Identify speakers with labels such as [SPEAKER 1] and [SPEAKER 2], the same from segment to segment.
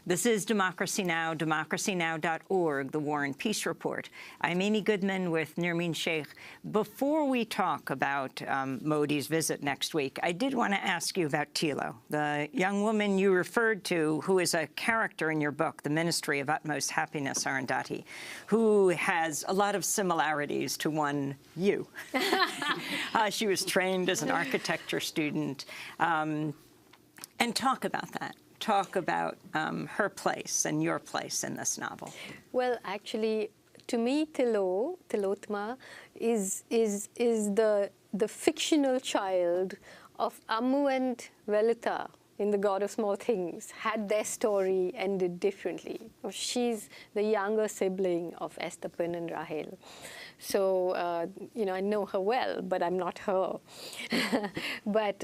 [SPEAKER 1] This is Democracy Now!, democracynow.org, the War and Peace Report. I'm Amy Goodman with Nirmeen Sheikh. Before we talk about Modi's visit next week, I did want to ask you about Tilo, the young woman you referred to, who is a character in your book, The Ministry of Utmost Happiness, Arundhati, who has a lot of similarities to one you. She was trained as an architecture student. And talk about that. Talk about her place and your place in this novel.
[SPEAKER 2] Well, actually, to me, Tilotma, is the fictional child of Ammu and Velita in The God of Small Things, had their story ended differently. She's the younger sibling of Estepan and Rahel. So, you know, I know her well, but I'm not her. But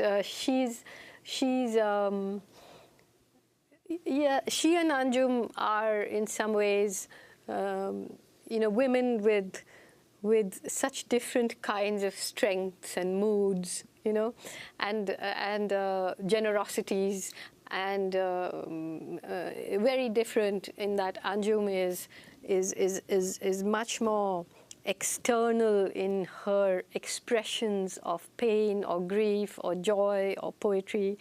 [SPEAKER 2] yeah, she and Anjum are in some ways, you know, women with such different kinds of strengths and moods, you know, and generosities, and very different in that Anjum is much more external in her expressions of pain or grief or joy or poetry,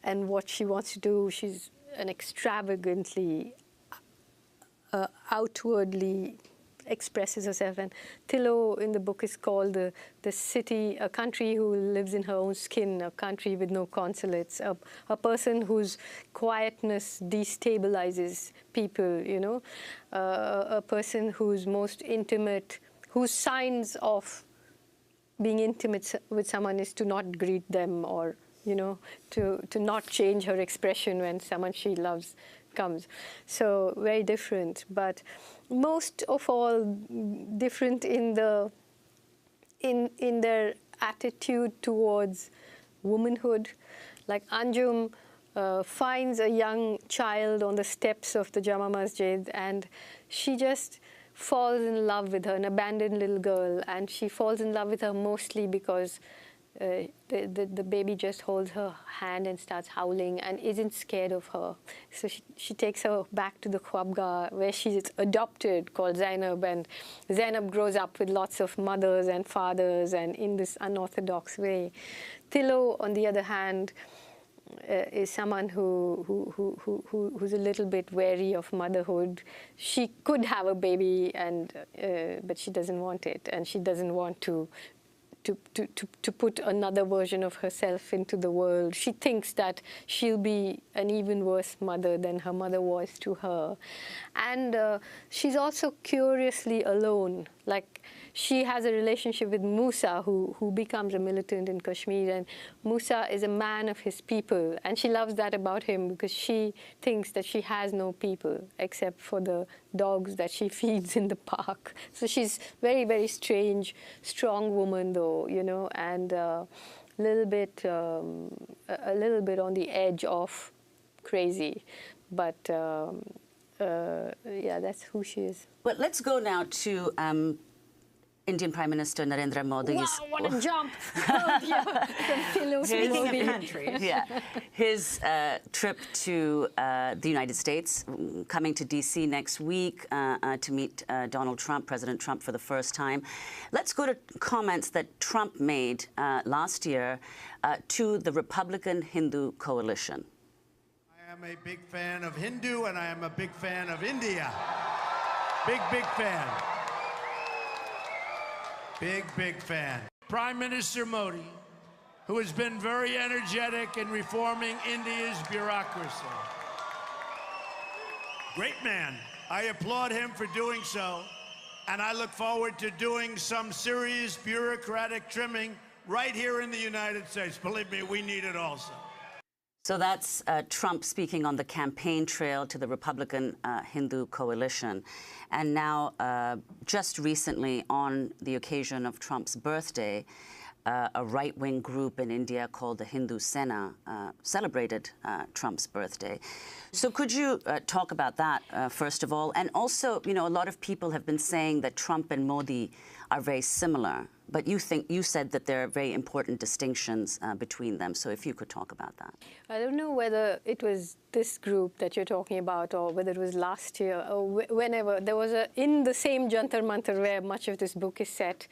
[SPEAKER 2] and what she wants to do. She's an extravagantly, outwardly expresses herself. And Tilo in the book is called the city, a country who lives in her own skin, a country with no consulates, a person whose quietness destabilizes people, you know, a person whose most intimate, whose signs of being intimate with someone is to not greet them, or you know, to not change her expression when someone she loves comes. So very different, but most of all different in their attitude towards womanhood. Like Anjum finds a young child on the steps of the Jama Masjid, and she just falls in love with her, an abandoned little girl, and she falls in love with her mostly because the baby just holds her hand and starts howling and isn't scared of her. So she takes her back to the Khwabga, where she's adopted, called Zainab, and Zainab grows up with lots of mothers and fathers and in this unorthodox way. Tilo, on the other hand, is someone who's a little bit wary of motherhood. She could have a baby, and but she doesn't want it, and she doesn't want to put another version of herself into the world. She thinks that she'll be an even worse mother than her mother was to her. And she's also curiously alone. Like, she has a relationship with Musa, who becomes a militant in Kashmir, and Musa is a man of his people, and she loves that about him because she thinks that she has no people except for the dogs that she feeds in the park. So she's very, very strange, strong woman though, you know, and a little bit on the edge of crazy, but yeah, that's who she is.
[SPEAKER 3] Well, let's go now to Indian Prime Minister Narendra Modi's...
[SPEAKER 2] Wow, what a jump! Oh, yeah.
[SPEAKER 1] Speaking of countries.
[SPEAKER 3] Yeah. His trip to the United States, coming to D.C. next week to meet Donald Trump, President Trump, for the first time. Let's go to comments that Trump made last year to the Republican-Hindu coalition.
[SPEAKER 4] I am a big fan of Hindu, and I am a big fan of India. Big, big fan. Big, big fan. Prime Minister Modi, who has been very energetic in reforming India's bureaucracy. Great man. I applaud him for doing so, and I look forward to doing some serious bureaucratic trimming right here in the United States. Believe me, we need it also.
[SPEAKER 3] So that's Trump speaking on the campaign trail to the Republican-Hindu coalition. And now, just recently, on the occasion of Trump's birthday, a right-wing group in India called the Hindu Sena celebrated Trump's birthday. So could you talk about that, first of all? And also, you know, a lot of people have been saying that Trump and Modi are very similar. But you said that there are very important distinctions between them. So if you could talk about that.
[SPEAKER 2] I don't know whether it was this group that you're talking about or whether it was last year or whenever. There was in the same Jantar Mantar where much of this book is set,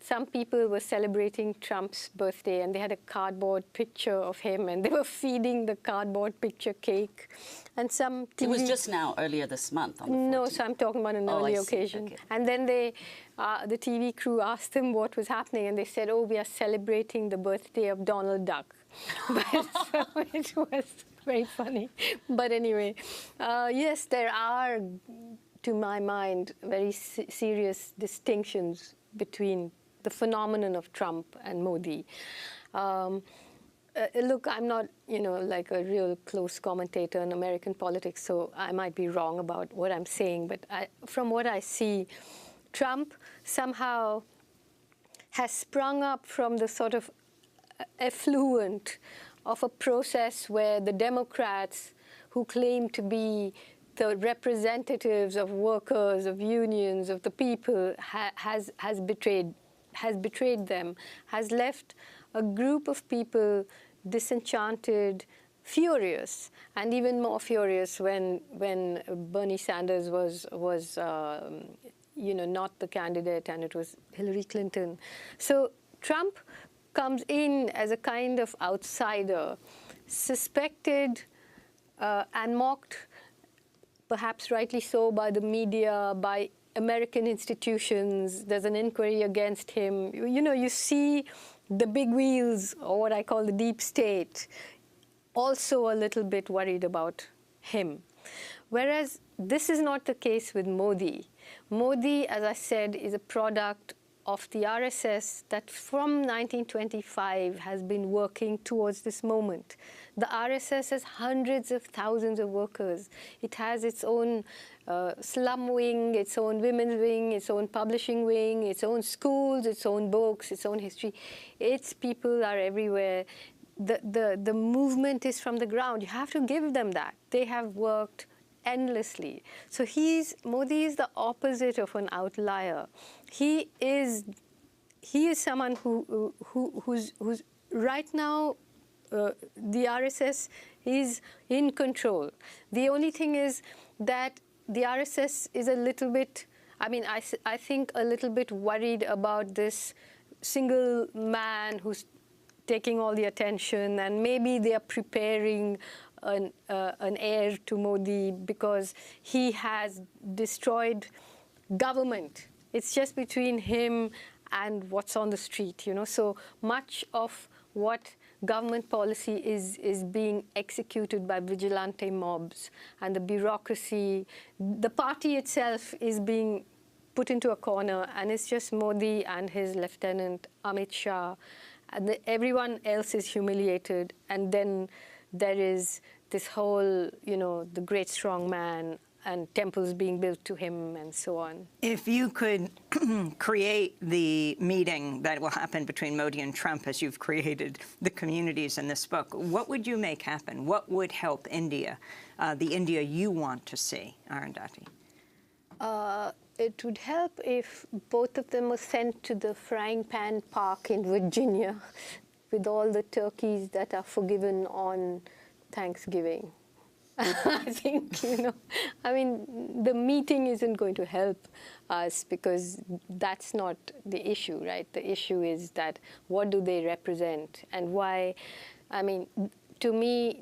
[SPEAKER 2] some people were celebrating Trump's birthday and they had a cardboard picture of him and they were feeding the cardboard picture cake. And some TV...
[SPEAKER 3] It was just now, earlier this month. On the 14th.
[SPEAKER 2] No, so I'm talking about an early occasion. Okay. And then the TV crew asked them what was happening and they said, oh, we are celebrating the birthday of Donald Duck. But, so it was very funny. But anyway, yes, there are, to my mind, very serious distinctions between the phenomenon of Trump and Modi. Look, I'm not, like a real close commentator in American politics, so I might be wrong about what I'm saying. But from what I see, Trump somehow has sprung up from the sort of effluent of a process where the Democrats, who claim to be the representatives of workers, of unions, of the people, has betrayed them, has left a group of people disenchanted, furious, and even more furious when Bernie Sanders was not the candidate and it was Hillary Clinton. So Trump comes in as a kind of outsider, suspected and mocked, perhaps rightly so, by the media, by American institutions. There's an inquiry against him. You see the big wheels, or what I call the deep state, also a little bit worried about him. Whereas this is not the case with Modi. Modi, as I said, is a product of the RSS that from 1925 has been working towards this moment. The RSS has hundreds of thousands of workers. It has its own slum wing, its own women's wing, its own publishing wing, its own schools, its own books, its own history. Its people are everywhere. The movement is from the ground. You have to give them that. They have worked endlessly. So Modi is the opposite of an outlier. He is someone who's right now the RSS is in control. The only thing is that the RSS is a little bit, I think a little bit worried about this single man who's taking all the attention, and maybe they are preparing an heir to Modi because he has destroyed government. It's just between him and what's on the street, So much of what government policy is being executed by vigilante mobs, and the bureaucracy, the party itself is being put into a corner, and it's just Modi and his lieutenant Amit Shah, and everyone else is humiliated. And then there is this whole, the great strong man and temples being built to him and so on.
[SPEAKER 1] If you could create the meeting that will happen between Modi and Trump, as you've created the communities in this book, what would you make happen? What would help India, the India you want to see, Arundhati?
[SPEAKER 2] It would help if both of them were sent to the frying pan park in Virginia with all the turkeys that are forgiven on Thanksgiving. I think, the meeting isn't going to help us because that's not the issue, right? The issue is that what do they represent and why? To me,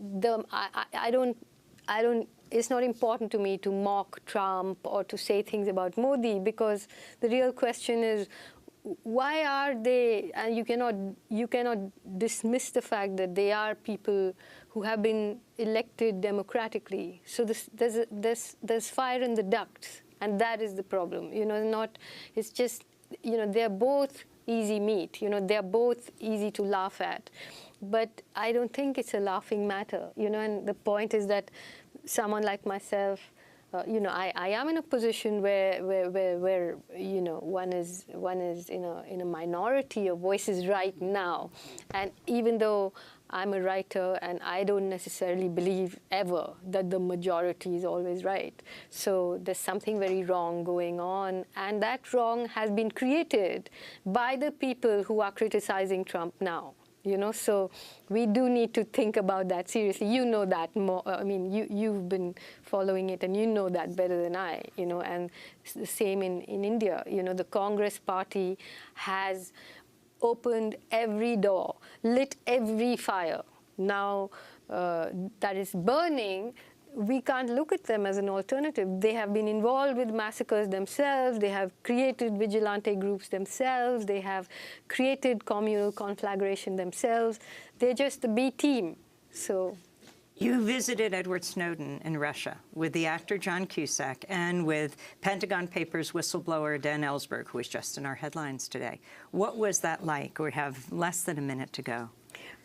[SPEAKER 2] it's not important to me to mock Trump or to say things about Modi, because the real question is, why are they, and you cannot dismiss the fact that they are people who have been elected democratically. So there's fire in the ducts, and that is the problem. It's just, they're both easy meat. They're both easy to laugh at. But I don't think it's a laughing matter, and the point is that someone like myself, I am in a position where one is in a minority of voices right now, and even though I'm a writer, and I don't necessarily believe ever that the majority is always right. So there's something very wrong going on, and that wrong has been created by the people who are criticizing Trump now. You know, so we do need to think about that seriously. You know that more. I mean, you've been following it, and you know that better than I. You know, and it's the same in India. You know, the Congress Party has opened every door, lit every fire. Now that is burning. We can't look at them as an alternative. They have been involved with massacres themselves. They have created vigilante groups themselves. They have created communal conflagration themselves. They're just the B team. So,
[SPEAKER 1] you visited Edward Snowden in Russia with the actor John Cusack and with Pentagon Papers whistleblower Dan Ellsberg, who was just in our headlines today. What was that like? We have less than a minute to go.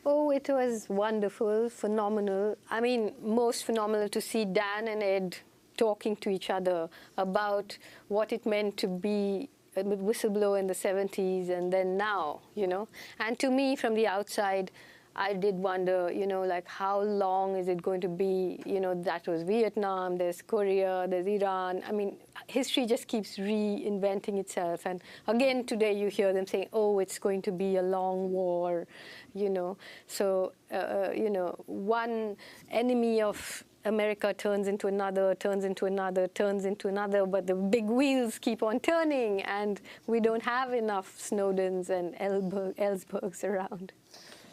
[SPEAKER 2] Oh, it was wonderful, phenomenal. I mean, most phenomenal to see Dan and Ed talking to each other about what it meant to be a whistleblower in the 70s and then now, you know. And to me, from the outside, I did wonder, you know, like how long is it going to be? You know, that was Vietnam, there's Korea, there's Iran. I mean, history just keeps reinventing itself. And again, today you hear them saying, oh, it's going to be a long war, you know. So, you know, one enemy of America turns into another, turns into another, turns into another, but the big wheels keep on turning, and we don't have enough Snowdens and Ellsbergs around.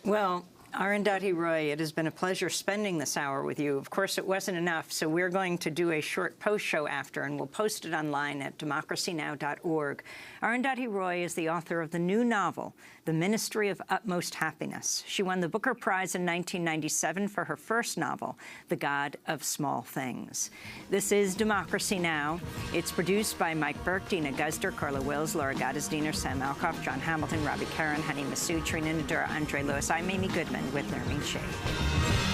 [SPEAKER 1] Well, Arundhati Roy, it has been a pleasure spending this hour with you. Of course, it wasn't enough, so we're going to do a short post show after, and we'll post it online at democracynow.org. Arundhati Roy is the author of the new novel, The Ministry of Utmost Happiness. She won the Booker Prize in 1997 for her first novel, The God of Small Things. This is Democracy Now! It's produced by Mike Burke, Dina Guzder, Carla Wills, Laura Gaddis-Diener, Sam Alcoff, John Hamilton, Robbie Karen, Honey Masood, Trina Nadura, Andre Lewis. I'm Amy Goodman with Nermeen Sheikh.